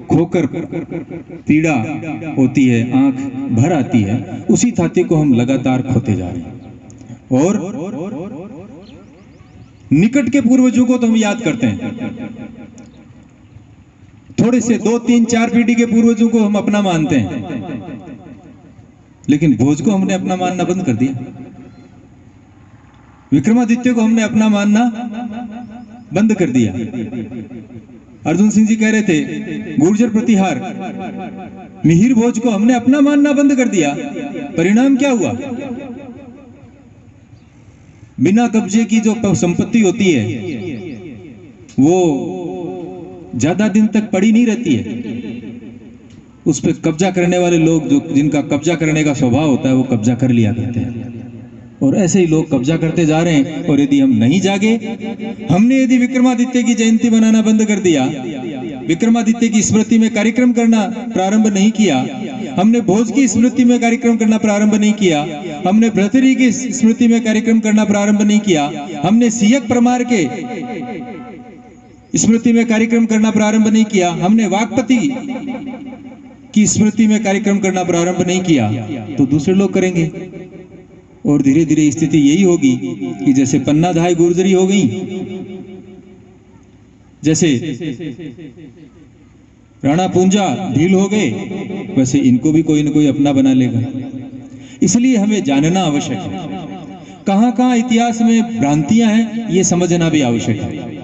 खोकर पीड़ा होती है, आंख भर आती है, उसी थाती को हम लगातार खोते जा रहे हैं। और निकट के पूर्वजों को तो हम याद करते हैं, थोड़े से 2, 3, 4 पीढ़ी के पूर्वजों को हम अपना मानते हैं, लेकिन भोज को हमने अपना मानना बंद कर दिया। विक्रमादित्य को हमने अपना मानना बंद कर दिया। अर्जुन सिंह जी कह रहे थे, गुर्जर प्रतिहार मिहिर भोज को हमने अपना मानना बंद कर दिया। परिणाम क्या हुआ? बिना कब्जे की जो संपत्ति होती है वो ज्यादा दिन तक पड़ी नहीं रहती है। उस पर कब्जा करने वाले लोग, जो जिनका कब्जा करने का स्वभाव होता है, वो कब्जा कर लिया करते हैं। और ऐसे ही लोग कब्जा करते जा रहे हैं। और यदि हम नहीं जागे, हमने यदि विक्रमादित्य की जयंती मनाना बंद कर दिया, विक्रमादित्य की स्मृति में कार्यक्रम करना प्रारंभ नहीं किया, हमने भोज की स्मृति में कार्यक्रम करना प्रारंभ नहीं किया, हमने भ्रतरी की स्मृति में कार्यक्रम करना प्रारंभ नहीं किया, हमने सियक प्रमार के स्मृति में कार्यक्रम करना प्रारंभ नहीं किया, हमने वाकपति की स्मृति में कार्यक्रम करना प्रारंभ नहीं किया, तो दूसरे लोग करेंगे। और धीरे धीरे स्थिति यही होगी कि जैसे पन्ना धाय गुर्जरी हो गई, जैसे राणा पूंजा भील हो गए, वैसे इनको भी कोई न कोई अपना बना लेगा। इसलिए हमें जानना आवश्यक है, कहां कहां इतिहास में भ्रांतियां हैं, ये समझना भी आवश्यक है।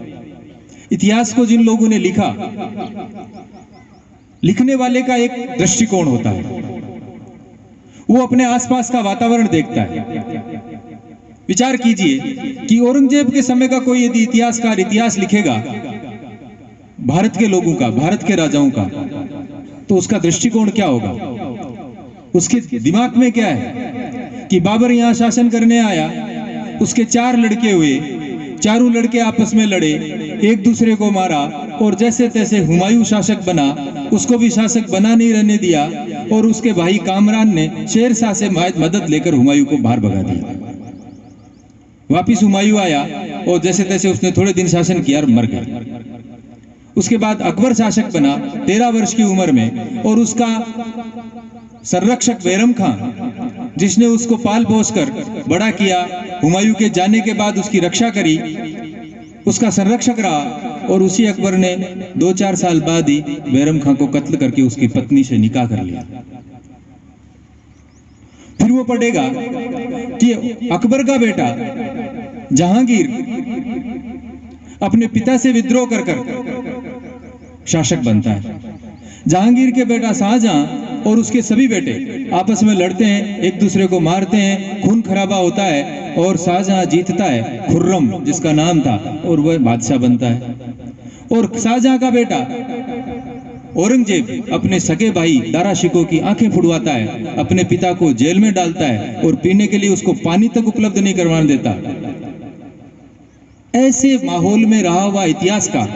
इतिहास को जिन लोगों ने लिखा, लिखने वाले का एक दृष्टिकोण होता है, वो अपने आसपास का वातावरण देखता है। विचार कीजिए कि औरंगजेब के समय का कोई यदि इतिहासकार इतिहास लिखेगा भारत के लोगों का, भारत के राजाओं का, तो उसका दृष्टिकोण क्या होगा? उसके दिमाग में क्या है कि बाबर यहां शासन करने आया, उसके 4 लड़के हुए, चारों लड़के आपस में लड़े, एक दूसरे को मारा, और जैसे तैसे हुमायूं शासक बना, उसको भी शासक बना नहीं रहने दिया, और उसके भाई कामरान ने शेरशाह से मदद लेकर हुमायूं को बाहर भगा दिया। वापिस हुमायूं आया और जैसे तैसे उसने थोड़े दिन शासन किया और मर गया। उसके बाद अकबर शासक बना 13 वर्ष की उम्र में, और उसका संरक्षक बैरम खां, जिसने उसको पाल पोस कर बड़ा किया, हुमायूं के जाने के बाद उसकी रक्षा करी, उसका संरक्षक रहा, और उसी अकबर ने 2-4 साल बाद ही बैरम खां को कत्ल करके उसकी पत्नी से निकाह कर लिया। फिर वो पढ़ेगा कि अकबर का बेटा जहांगीर अपने पिता से विद्रोह कर शासक बनता है। जहांगीर के बेटा शाहजहां और उसके सभी बेटे आपस में लड़ते हैं, एक दूसरे को मारते हैं, खून खराबा होता है, और शाहजहां जीतता है, खुर्रम जिसका नाम था, और वह बादशाह बनता है। और शाहजहां का बेटा औरंगजेब अपने सगे भाई दारा शिकोह की आंखें फुड़वाता है, अपने पिता को जेल में डालता है, और पीने के लिए उसको पानी तक उपलब्ध नहीं करवाने देता। ऐसे माहौल में रहा हुआ इतिहास का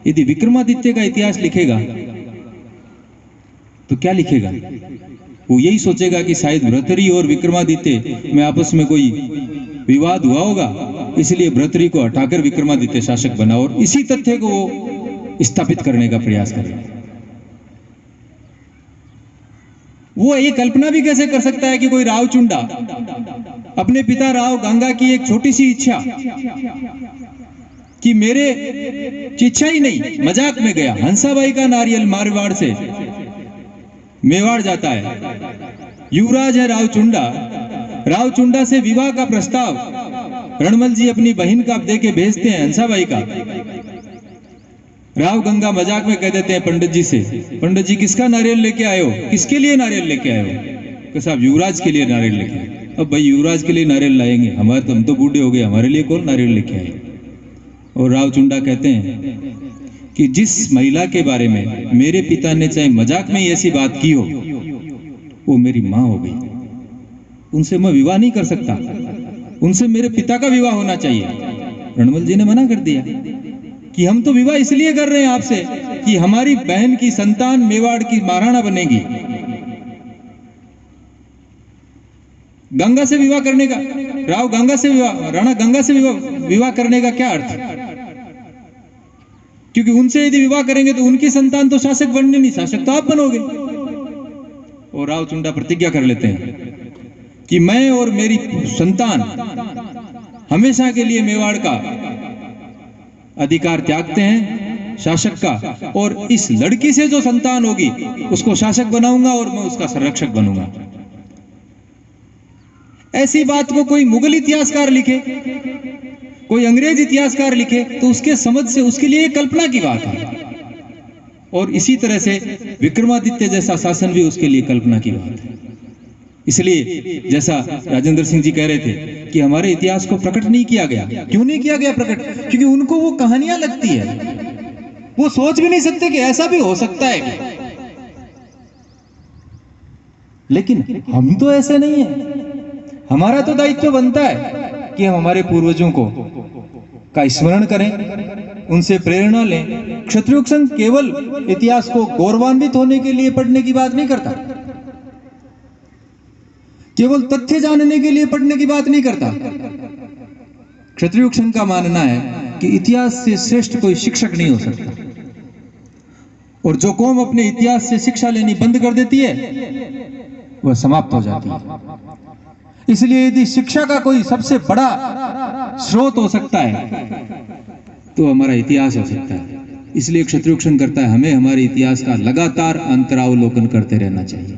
यदि विक्रमादित्य का इतिहास लिखेगा तो क्या लिखेगा? वो यही सोचेगा कि शायद भ्रतरी और विक्रमादित्य में आपस में कोई विवाद हुआ होगा, इसलिए भ्रतरी को हटाकर विक्रमादित्य शासक बना, और इसी तथ्य को वो स्थापित करने का प्रयास करेगा। वो ये कल्पना भी कैसे कर सकता है कि कोई राव चुंडा अपने पिता राव गंगा की एक छोटी सी इच्छा कि मेरे इच्छा ही नहीं, मजाक में गया, हंसाबाई का नारियल मारवाड़ से मेवाड़ जाता है, युवराज है राव चुंडा से विवाह का प्रस्ताव रणमल जी अपनी बहन का दे के भेजते हैं हंसाबाई का। राव गंगा मजाक में कह देते हैं पंडित जी से, पंडित जी किसका नारियल लेके आए हो? किसके लिए नारियल लेके आए हो? कि साहब युवराज के लिए नारियल लेके आए। अब भाई युवराज के लिए नारियल लाएंगे, हमारे तो हम तो बूढ़े हो गए, हमारे लिए कौन नारियल लेके आए? और राव चुंडा कहते हैं कि जिस महिला के बारे में मेरे पिता ने चाहे मजाक में ऐसी बात की हो, वो मेरी माँ हो गई, उनसे मैं विवाह नहीं कर सकता, उनसे मेरे पिता का विवाह होना चाहिए। रणमल जी ने मना कर दिया कि हम तो विवाह इसलिए कर रहे हैं आपसे कि हमारी बहन की संतान मेवाड़ की महाराणा बनेगी। गंगा से विवाह करने का, राव गंगा से विवाह, राणा गंगा से विवाह करने का क्या अर्थ? क्योंकि उनसे यदि विवाह करेंगे तो उनकी संतान तो शासक बनने नहीं, शासक तो आप बनोगे। और राव चुंडा प्रतिज्ञा कर लेते हैं कि मैं और मेरी संतान हमेशा के लिए मेवाड़ का अधिकार त्यागते हैं शासक का, और इस लड़की से जो संतान होगी उसको शासक बनाऊंगा और मैं उसका संरक्षक बनूंगा। ऐसी बात को कोई मुगल इतिहासकार लिखे, कोई अंग्रेज इतिहासकार लिखे तो उसके समझ से उसके लिए कल्पना की बात है। और इसी तरह से विक्रमादित्य जैसा शासन भी उसके लिए कल्पना की बात है। इसलिए जैसा राजेंद्र सिंह जी कह रहे थे कि हमारे इतिहास को प्रकट नहीं किया गया। क्यों नहीं किया गया प्रकट? क्योंकि उनको वो कहानियां लगती है, वो सोच भी नहीं सकते कि ऐसा भी हो सकता है। लेकिन हम तो ऐसे नहीं है। हमारा तो दायित्व बनता है कि हम हमारे पूर्वजों को का स्मरण करें, उनसे प्रेरणा लें। क्षत्रिय संघ केवल इतिहास को गौरवान्वित होने के लिए पढ़ने की बात नहीं करता, केवल तथ्य जानने के लिए पढ़ने की बात नहीं करता। क्षत्रिय संघ का मानना है कि इतिहास से श्रेष्ठ कोई शिक्षक नहीं हो सकता, और जो कौम अपने इतिहास से शिक्षा लेनी बंद कर देती है वह समाप्त हो जाती है। इसलिए यदि शिक्षा का कोई सबसे बड़ा स्रोत हो सकता है तो हमारा इतिहास हो सकता है। इसलिए क्षत्रिय संघ करता है हमें हमारे इतिहास का लगातार अंतरावलोकन करते रहना चाहिए।